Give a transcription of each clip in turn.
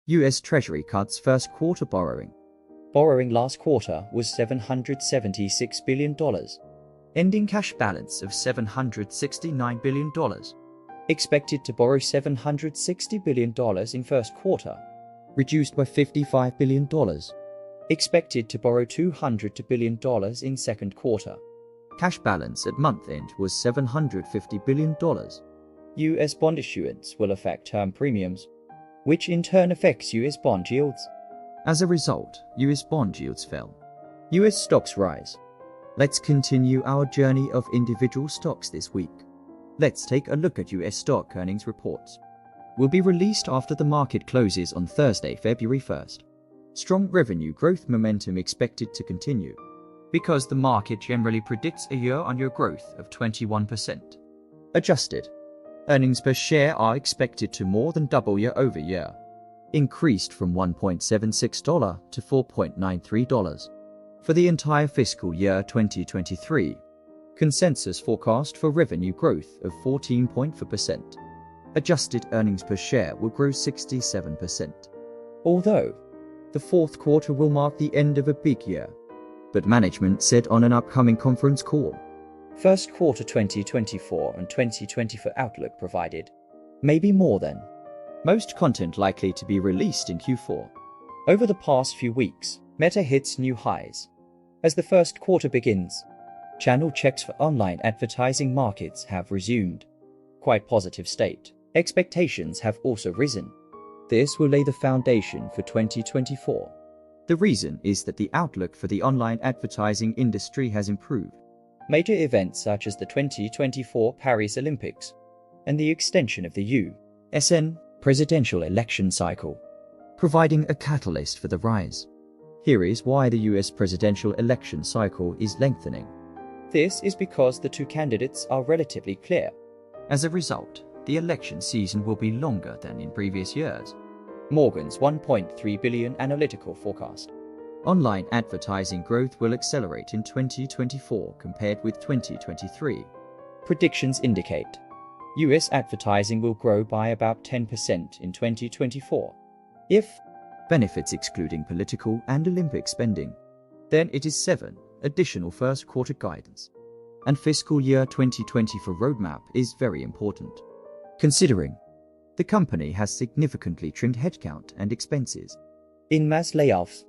US Treasury cuts first quarter borrowing. Borrowing last quarter was $776 billion. Ending cash balance of $769 billion. Expected to borrow $760 billion in first quarter, Reduced by $55 billion. expected to borrow $200 billion in second quarter. Cash balance at month end was $750 billion. US bond issuance will affect term premiums, which in turn affects US bond yields. As a result, US bond yields fell. US stocks rise. Let's continue our journey of individual stocks this week. Let's take a look at US stock earnings reports. Will be released after the market closes on Thursday, February 1st. Strong revenue growth momentum expected to continue, because the market generally predicts a year-on-year growth of 21%. Adjusted earnings per share are expected to more than double year-over-year, increased from $1.76 to $4.93 for the entire fiscal year 2023. Consensus forecast for revenue growth of 14.4%. Adjusted earnings per share will grow 67%. Although the fourth quarter will mark the end of a big year, but management said on an upcoming conference call, First quarter 2024 and 2024 outlook provided, maybe more than most content likely to be released in Q4. Over the past few weeks, Meta hits new highs. As the first quarter begins, channel checks for online advertising markets have resumed. Quite positive state. Expectations have also risen. This will lay the foundation for 2024. The reason is that the outlook for the online advertising industry has improved. Major events such as the 2024 Paris Olympics and the extension of the U.S. presidential election cycle, providing a catalyst for the rise. Here is why the US presidential election cycle is lengthening. This is because the two candidates are relatively clear. As a result, the election season will be longer than in previous years. Morgan's $1.3 billion analytical forecast. Online advertising growth will accelerate in 2024 compared with 2023. Predictions indicate US advertising will grow by about 10% in 2024. If benefits excluding political and Olympic spending, then it is 7 additional first quarter guidance. And fiscal year 2024 roadmap is very important, considering the company has significantly trimmed headcount and expenses. In mass layoffs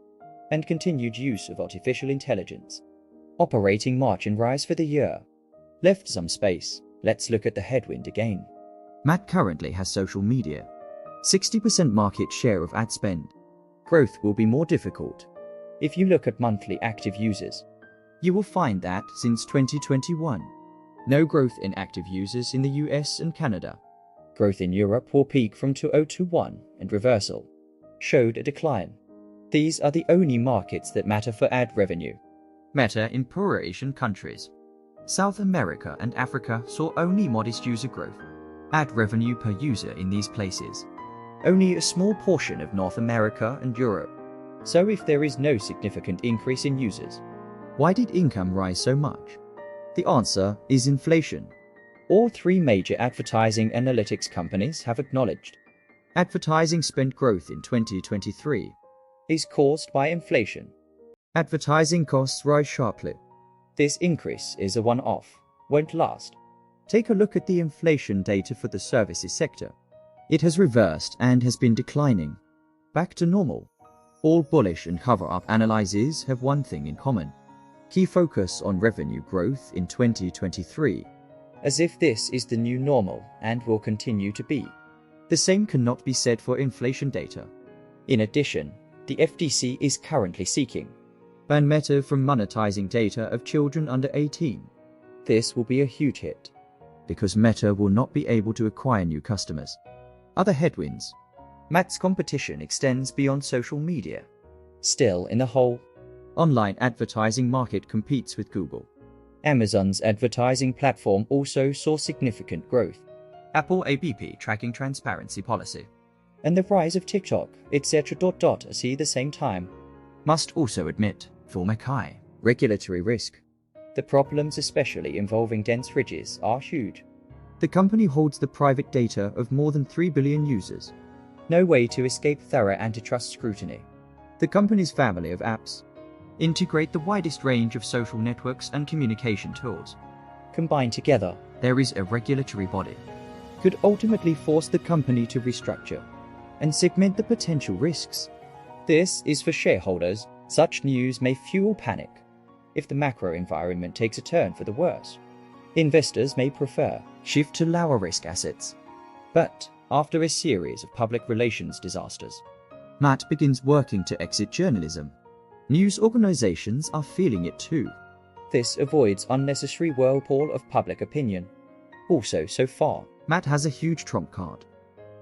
and continued use of artificial intelligence, operating margin rise for the year left some space. Let's look at the headwind again. Matt currently has social media 60% market share of ad spend. Growth will be more difficult. If you look at monthly active users, you will find that since 2021, no growth in active users in the US and Canada. Growth in Europe will peak from 2021 and reversal showed a decline. These are the only markets that matter for ad revenue. Meta in poorer Asian countries, South America and Africa saw only modest user growth. Ad revenue per user in these places, only a small portion of North America and Europe. So if there is no significant increase in users, why did income rise so much? The answer is inflation. All three major advertising analytics companies have acknowledged advertising spend growth in 2023 is caused by inflation. Advertising costs rise sharply. This increase is a one-off, won't last. Take a look at the inflation data for the services sector. It has reversed and has been declining, back to normal. All bullish and cover-up analyses have one thing in common: key focus on revenue growth in 2023. As if this is the new normal and will continue to be. The same cannot be said for inflation data. In addition, the FTC is currently seeking ban Meta from monetizing data of children under 18. This will be a huge hit, because Meta will not be able to acquire new customers. Other headwinds. Meta's competition extends beyond social media. Still in the whole online advertising market competes with Google. Amazon's advertising platform also saw significant growth. Apple App tracking transparency policy. And the rise of TikTok, etc. See the same time. Must also admit, former high regulatory risk. The problems, especially involving dense ridges, are huge. The company holds the private data of more than 3 billion users. No way to escape thorough antitrust scrutiny. The company's family of apps integrate the widest range of social networks and communication tools. Combined together, There is a regulatory body could ultimately force the company to restructure and segment the potential risks. This is for shareholders. Such news may fuel panic if the macro environment takes a turn for the worse. Investors may prefer shift to lower risk assets. but after a series of public relations disasters, Matt begins working to exit journalism. News organizations are feeling it too. this avoids unnecessary whirlpool of public opinion. Also, so far, Matt has a huge trump card.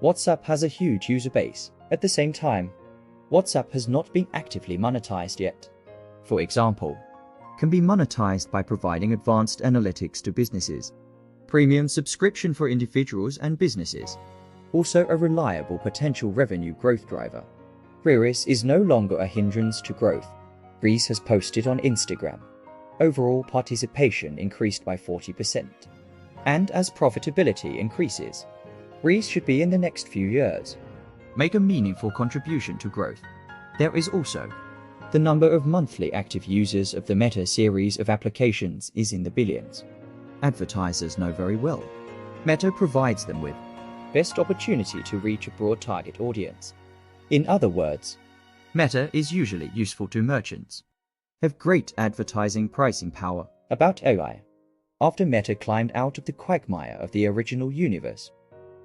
WhatsApp has a huge user base. At the same time, WhatsApp has not been actively monetized yet. For example, can be monetized by providing advanced analytics to businesses, premium subscription for individuals and businesses. Also a reliable potential revenue growth driver. Reels is no longer a hindrance to growth. Reese has posted on Instagram. Overall participation increased by 40%. And as profitability increases, Reese should be in the next few years. Make a meaningful contribution to growth. There is also The number of monthly active users of the Meta series of applications is in the billions. advertisers know very well. Meta provides them with Best opportunity to reach a broad target audience. In other words, Meta is usually useful to merchants, have great advertising pricing power. about AI. After Meta climbed out of the quagmire of the original universe,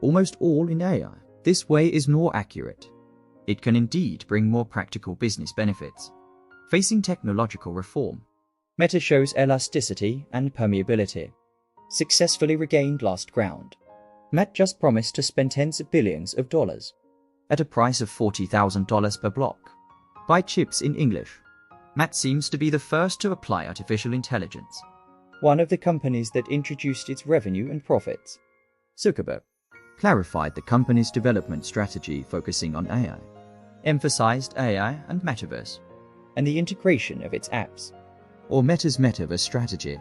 Almost all in AI. This way is more accurate. It can indeed bring more practical business benefits. Facing technological reform, Meta shows elasticity and permeability. Successfully regained lost ground. Matt just promised to spend tens of billions of dollars. at a price of $40,000 per block. Buy chips in English. Matt seems to be the first to apply artificial intelligence. One of the companies that introduced its revenue and profits. Zuckerberg clarified the company's development strategy focusing on AI, emphasized AI and metaverse, And the integration of its apps. or Meta's metaverse strategy.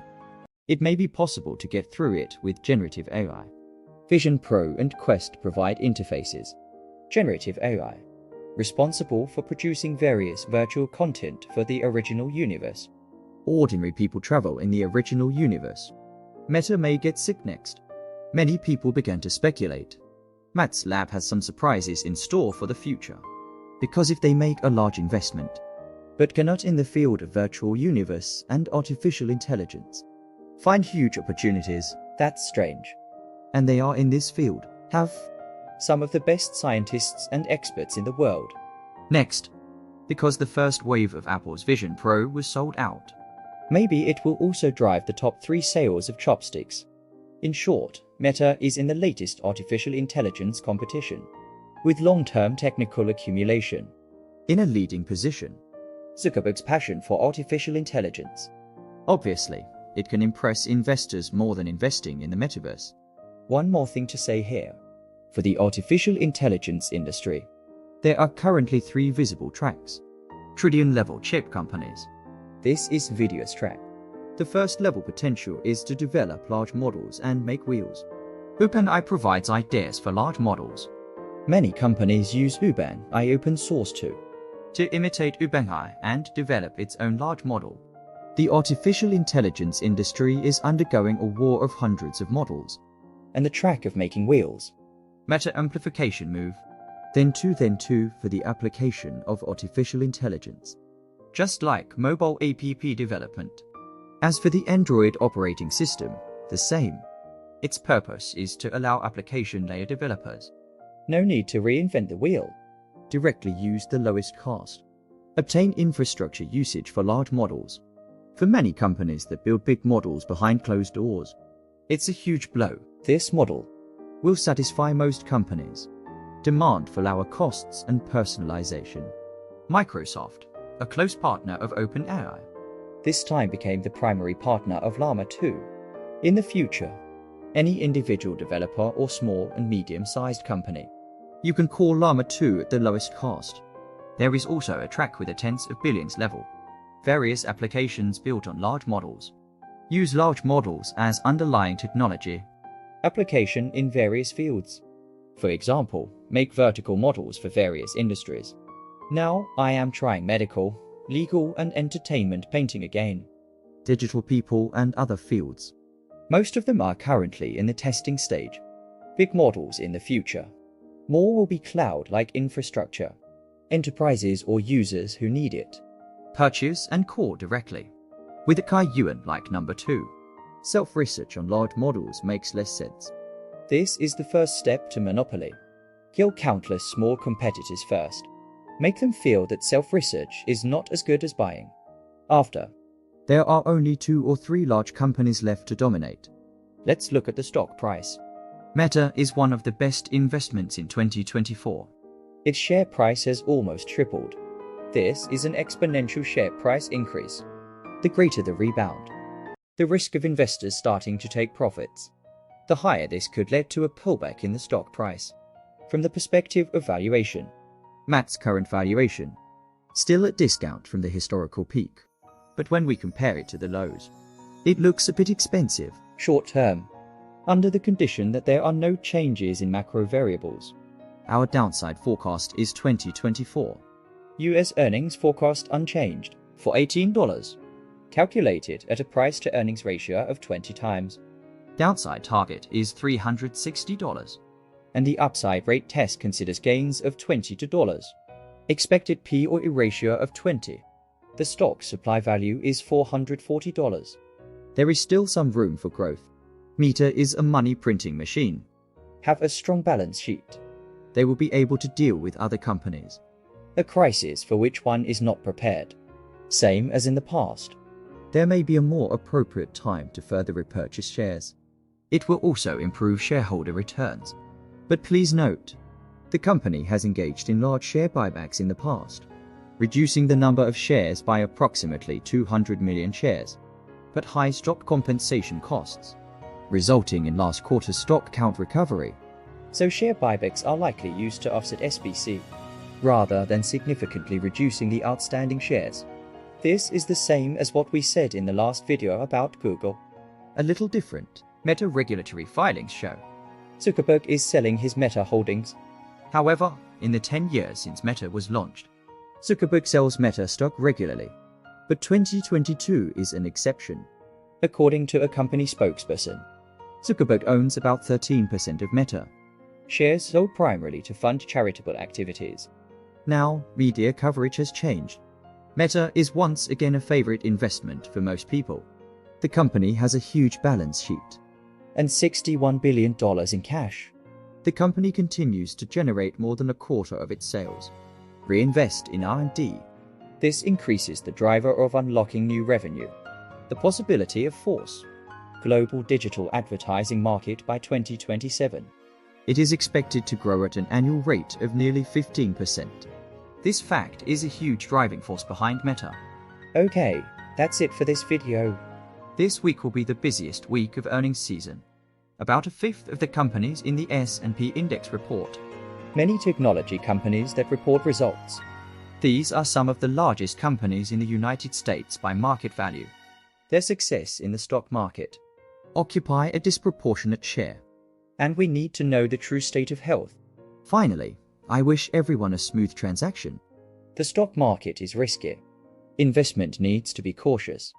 It may be possible to get through it with generative AI. Vision Pro and Quest provide interfaces. Generative AI. Responsible for producing various virtual content for the original universe. Ordinary people travel in the original universe. Meta may get sick next. Many people began to speculate. Matt's lab has some surprises in store for the future. Because if they make a large investment, but cannot in the field of virtual universe and artificial intelligence, find huge opportunities, That's strange. and they are in this field, have Some of the best scientists and experts in the world. next, because the first wave of Apple's Vision Pro was sold out. Maybe it will also drive the top 3 sales of chopsticks. In short, Meta is in the latest artificial intelligence competition, with long-term technical accumulation. In a leading position. Zuckerberg's passion for artificial intelligence. Obviously, it can impress investors more than investing in the metaverse. One more thing to say here. For the artificial intelligence industry, There are currently 3 visible tracks. Trillion-level chip companies. this is Video's track. The first level potential is to develop large models and make wheels. OpenAI provides ideas for large models. Many companies use OpenAI open source to imitate OpenAI and develop its own large model. The artificial intelligence industry is undergoing a war of hundreds of models. and the track of making wheels. Meta amplification move. Then two for the application of artificial intelligence. Just like mobile app development. As for the Android operating system, the same. Its purpose is to allow application layer developers No need to reinvent the wheel. directly use the lowest cost. Obtain infrastructure usage for large models. For many companies that build big models behind closed doors, it's a huge blow. This model Will satisfy most companies. Demand for lower costs and personalization. Microsoft, a close partner of OpenAI, this time became the primary partner of Llama 2. In the future, any individual developer or small and medium-sized company, you can call Llama 2 at the lowest cost. There is also a track with a tens of billions level. Various applications built on large models. Use large models as underlying technology. application in various fields. For example, make vertical models for various industries. Now I am trying medical, legal and entertainment painting again. Digital people and other fields. Most of them are currently in the testing stage. Big models in the future. More will be cloud-like infrastructure. Enterprises or users who need it. Purchase and core directly. With a Kai Yuan like number 2. Self-research on large models makes less sense. This is the first step to monopoly. Kill countless small competitors first. Make them feel that self-research is not as good as buying. After, there are only 2 or 3 large companies left to dominate. Let's look at the stock price. Meta is one of the best investments in 2024. Its share price has almost tripled. This is an exponential share price increase. The greater the rebound, the risk of investors starting to take profits, the higher this could lead to a pullback in the stock price. From the perspective of valuation, Meta's current valuation, still at discount from the historical peak. But when we compare it to the lows, it looks a bit expensive. Short term, under the condition that there are no changes in macro variables. Our downside forecast is 2024. US earnings forecast unchanged for $18, calculated at a price to earnings ratio of 20 times. Downside target is $360. And the upside rate test considers gains of $22. Expected P or E ratio of 20. The stock supply value is $440. There is still some room for growth. Meta is a money printing machine. Have a strong balance sheet. They will be able to deal with other companies. A crisis for which one is not prepared. Same as in the past. There may be a more appropriate time to further repurchase shares. It will also improve shareholder returns. But please note, the company has engaged in large share buybacks in the past, reducing the number of shares by approximately 200 million shares, but high stock compensation costs, resulting in last quarter's stock count recovery. So share buybacks are likely used to offset SBC, rather than significantly reducing the outstanding shares. This is the same as what we said in the last video about Google. A little different. Meta regulatory filings show Zuckerberg is selling his Meta holdings. However, in the 10 years since Meta was launched, Zuckerberg sells Meta stock regularly. But 2022 is an exception. According to a company spokesperson, Zuckerberg owns about 13% of Meta. Shares sold primarily to fund charitable activities. Now, media coverage has changed. Meta is once again a favorite investment for most people. The company has a huge balance sheet and $61 billion in cash. The company continues to generate more than a quarter of its sales. Reinvest in R&D. This increases the driver of unlocking new revenue. The possibility of force global digital advertising market by 2027. It is expected to grow at an annual rate of nearly 15%. This fact is a huge driving force behind Meta. Okay, that's it for this video. This week will be the busiest week of earnings season. About a fifth of the companies in the S&P index report. Many technology companies that report results. These are some of the largest companies in the United States by market value. Their success in the stock market occupy a disproportionate share. And we need to know the true state of health. Finally, I wish everyone a smooth transaction. The stock market is risky. Investment needs to be cautious.